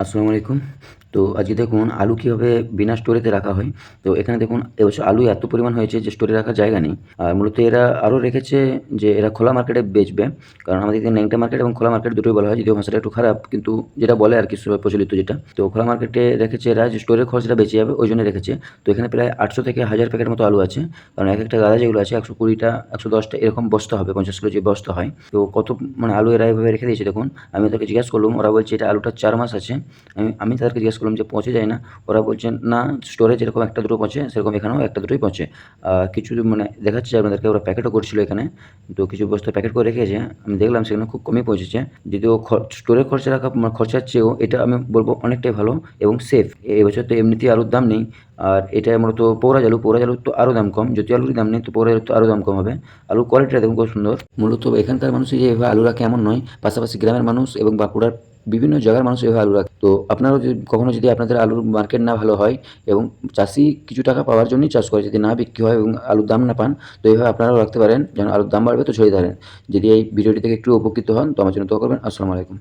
আসসালামু আলাইকুম। তো আজকে দেখুন আলু কিভাবে বিনা স্টোরেতে রাখা হয়। তো এখানে দেখুন এবছর আলু এত পরিমাণ হয়েছে যে স্টোরে রাখার জায়গা নেই। আর মূলত এরা আরও রেখেছে যে এরা খোলা মার্কেটে বেচবে। কারণ আমাদের এখানে ন্যাংটা মার্কেট এবং খোলা মার্কেট দুটোই বলা হয়। যদিও ভাষাটা একটু খারাপ কিন্তু যেটা বলে আরকি প্রচলিত যেটা। তো খোলা মার্কেটে রেখেছে এরা যে স্টোরের খরচটা বেঁচে যাবে ওইজন্য রেখেছে। তো এখানে প্রায় 800 থেকে 1000 প্যাকেট মতো আলু আছে। কারণ একেকটা গাদা যেগুলো আছে 120 টা 110 টা এরকম বস্তা হবে 50 কিলো যে বস্তা হয়। তো কত মানে আলু এরা এভাবে রেখে দিয়েছে দেখুন। আমি ওদেরকে জিজ্ঞেস করলাম ওরা বলছে এটা আলুটা 4 মাস আছে। আমি তাদেরকে জিজ্ঞেস করলাম যে পচে যায় না? ওরা বলছেন, "না, স্টোরে যেরকম ১ টা ২ টো পচে, সেরকম এখানেও ১ টা ২ টোই পচে।" কিছু মানে দেখাচ্ছি আপনাদেরকে ওরা প্যাকেটও করছিল এখানে। তো কিছু বস্তা প্যাকেট করে রেখেছে। আমি দেখলাম সেখানে খুব কমই পচেছে। যদিও স্টোরে খরচা রাখা খরচার চেয়েও এটা আমি বলব অনেকটাই ভালো এবং সেফ। এবছর তো এমনিতেই আলুর দাম নেই। আর এটা মূলত পৌরাজ আলু। পৌরাজ আলুর তো আরও দাম কম। যদিও আলুরই দাম নেই তো পৌরাজ আলুর তো আরও দাম কম হবে। আলুর কোয়ালিটিটা দেখুন কত সুন্দর। মূলত এখানকার মানুষ যে এভাবে আলু রাখে এমন নয়। পাশাপাশি গ্রামের মানুষ এবং বাঁকুড়ার বিভিন্ন জায়গার মানুষ এভাবে আলু রাখে। তো আপনারাও যদি কখনো যদি আপনাদের আলুর মার্কেট না ভালো হয় এবং চাষি কিছু টাকা পাওয়ার জন্যই চাষ করে, যদি না বিক্রি হয় এবং আলুর দাম না পান, তো এইভাবে আপনারাও রাখতে পারেন। যেন আলুর দাম বাড়বে তো ছড়িয়ে ধরেন। যদি এই ভিডিওটি থেকে একটু উপকৃত হন তো আমার জন্য দোয়া করবেন। আসসালামু আলাইকুম।